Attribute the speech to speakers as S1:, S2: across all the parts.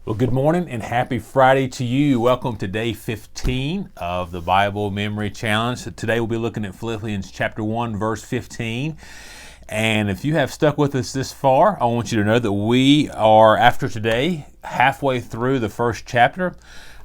S1: Well, good morning and happy Friday to you. Welcome to day 15 of the Bible Memory Challenge. Today we'll be looking at Philippians chapter 1, verse 15. And if you have stuck with us this far, I want you to know that we are, after today, halfway through the first chapter.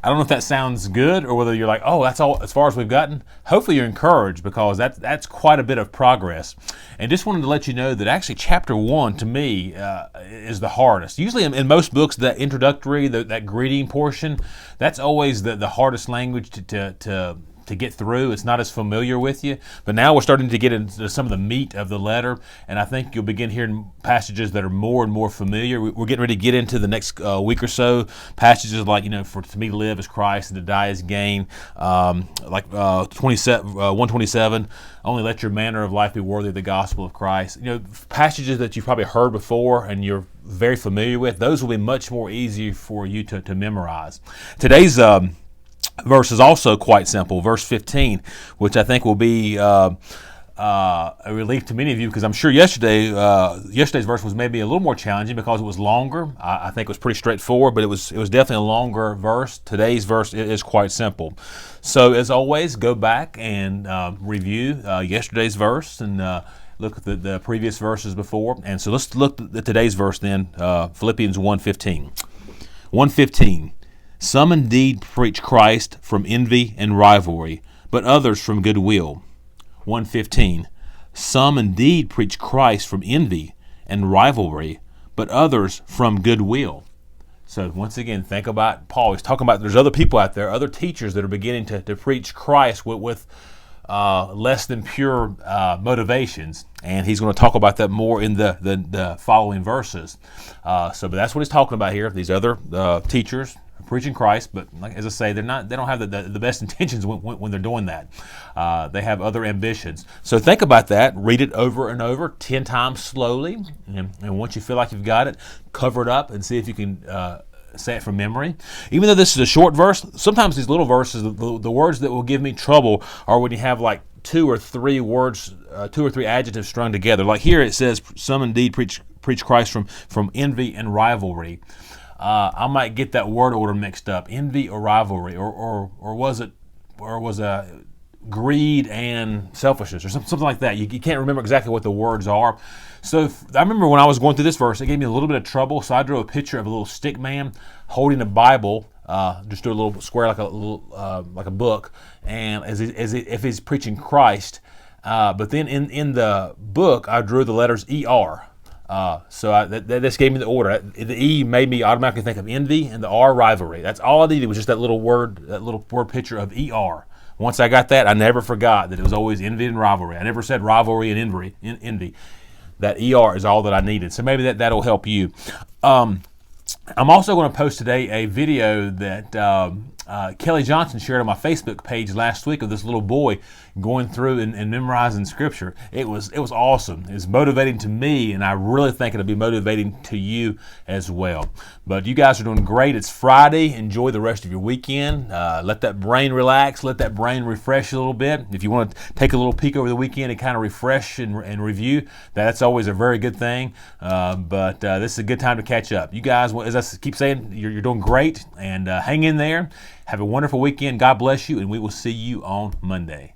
S1: I don't know if that sounds good or whether you're like, oh, that's all as far as we've gotten. Hopefully you're encouraged because that's quite a bit of progress. And just wanted to let you know that actually chapter 1 to me is the hardest. Usually in most books, that introductory, that greeting portion, that's always the hardest language to get through. It's not as familiar with you, but now we're starting to get into some of the meat of the letter, and I think you'll begin hearing passages that are more and more familiar. We're getting ready to get into the next week or so, passages like, for to me to live is Christ and to die is gain, like 127, only let your manner of life be worthy of the gospel of Christ. Passages that you've probably heard before and you're very familiar with, those will be much more easy for you to memorize. Today's verse is also quite simple, verse 15, which I think will be a relief to many of you, because I'm sure yesterday's verse was maybe a little more challenging because it was longer. I think it was pretty straightforward, but it was definitely a longer verse. Today's verse is quite simple. So as always, go back and review yesterday's verse and look at the previous verses before. And so let's look at today's verse then, Philippians 1:15. 1:15. Some indeed preach Christ from envy and rivalry, but others from goodwill. 1:15. Some indeed preach Christ from envy and rivalry, but others from goodwill. So once again, think about Paul. He's talking about there's other people out there, other teachers that are beginning to preach Christ with less than pure motivations, and he's going to talk about that more in the following verses. But that's what he's talking about here. These other teachers preaching Christ, but as I say, they don't have the best intentions when they're doing that. They have other ambitions. So think about that. Read it over and over 10 times slowly, and once you feel like you've got it, cover it up and see if you can say it from memory. Even though this is a short verse, sometimes these little verses, the words that will give me trouble are when you have like two or three words, two or three adjectives strung together. Like here it says, some indeed preach Christ from envy and rivalry. I might get that word order mixed up, envy or rivalry, or was it greed and selfishness, or something like that. You can't remember exactly what the words are. So I remember when I was going through this verse, it gave me a little bit of trouble. So I drew a picture of a little stick man holding a Bible, just do a little square like a book, and if he's preaching Christ. But then in the book, I drew the letters ER. So this gave me the order. The E made me automatically think of envy, and the R rivalry. That's all I needed was just that little word picture of ER. Once I got that, I never forgot that it was always envy and rivalry. I never said rivalry and envy. That ER is all that I needed. So maybe that'll help you. I'm also going to post today a video that Kelly Johnson shared on my Facebook page last week of this little boy going through and memorizing Scripture. It was awesome. It was motivating to me, and I really think it'll be motivating to you as well. But you guys are doing great. It's Friday. Enjoy the rest of your weekend. Let that brain relax. Let that brain refresh a little bit. If you want to take a little peek over the weekend and kind of refresh and review, that's always a very good thing. But this is a good time to catch up. You guys, as I keep saying, you're doing great, and hang in there. Have a wonderful weekend. God bless you, and we will see you on Monday.